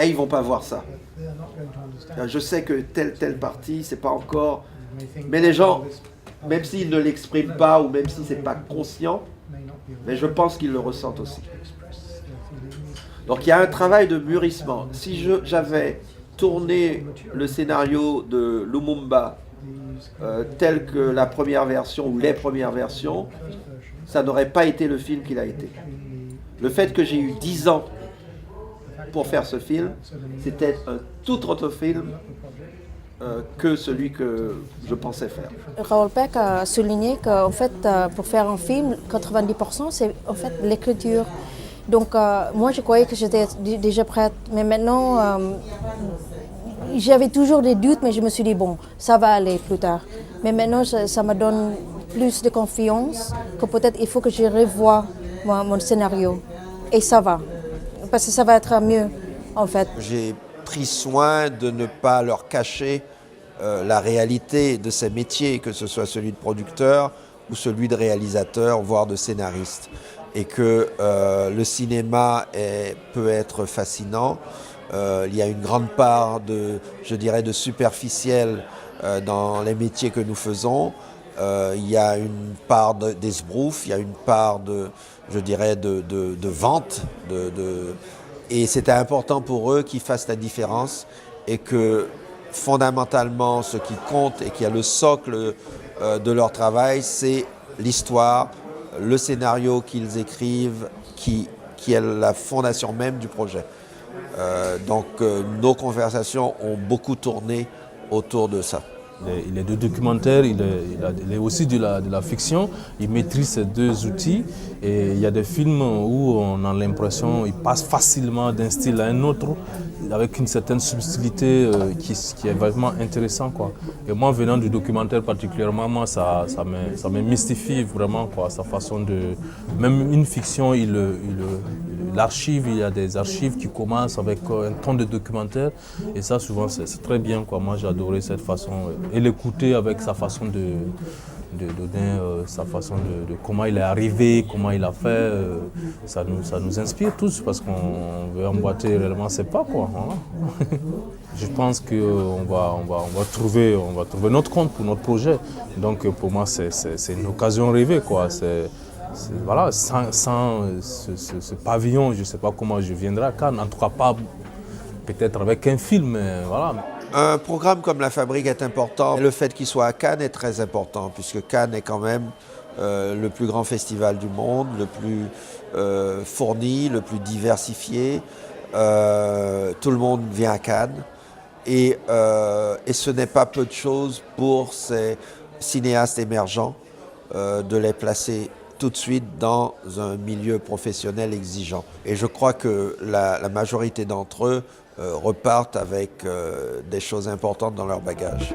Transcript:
et ils vont pas voir ça. Je sais que telle partie, c'est pas encore... Mais les gens, même s'ils ne l'expriment pas ou même si c'est pas conscient, mais je pense qu'ils le ressentent aussi. Donc il y a un travail de mûrissement. Si j'avais tourné le scénario de Lumumba tel que la première version ou les premières versions, ça n'aurait pas été le film qu'il a été. Le fait que j'ai eu 10 ans pour faire ce film, c'était un tout autre film que celui que je pensais faire. Raoul Peck a souligné qu'en fait, pour faire un film, 90% c'est en fait l'écriture. Donc moi je croyais que j'étais déjà prête, mais maintenant j'avais toujours des doutes, mais je me suis dit bon, ça va aller plus tard. Mais maintenant ça me donne plus de confiance que peut-être il faut que je revoie mon scénario. Et ça va, parce que ça va être mieux en fait. J'ai pris soin de ne pas leur cacher la réalité de ces métiers, que ce soit celui de producteur ou celui de réalisateur, voire de scénariste. Et que le cinéma peut être fascinant. Il y a une grande part je dirais, de superficiel dans les métiers que nous faisons. Il y a une part d'esbrouf, il y a une part je dirais, de vente. Et c'était important pour eux qu'ils fassent la différence et que fondamentalement, ce qui compte et qui est le socle de leur travail, c'est l'histoire, le scénario qu'ils écrivent, qui est la fondation même du projet. Donc nos conversations ont beaucoup tourné autour de ça. Il est de documentaire, il est aussi de la fiction, il maîtrise ces deux outils et il y a des films où on a l'impression qu'il passe facilement d'un style à un autre avec une certaine subtilité qui est vraiment intéressant, quoi. Et moi venant du documentaire particulièrement, moi ça me mystifie vraiment, quoi, sa façon de... Même une fiction, l'archive, il y a des archives qui commencent avec un ton de documentaire et ça souvent c'est très bien, quoi. Moi j'ai adoré cette façon et l'écouter avec sa façon de donner sa façon de comment il est arrivé, comment il a fait, ça nous inspire tous parce qu'on veut emboîter réellement ses pas, quoi. Hein. Je pense qu'on va trouver notre compte pour notre projet. Donc pour moi c'est une occasion rêvée, quoi. Voilà, sans ce pavillon, je ne sais pas comment je viendrai à Cannes, en tout cas pas peut-être avec un film, mais voilà. Un programme comme La Fabrique est important. Le fait qu'il soit à Cannes est très important, puisque Cannes est quand même le plus grand festival du monde, le plus fourni, le plus diversifié. Tout le monde vient à Cannes. Et ce n'est pas peu de choses pour ces cinéastes émergents de les placer tout de suite dans un milieu professionnel exigeant. Et je crois que la majorité d'entre eux repartent avec des choses importantes dans leur bagage.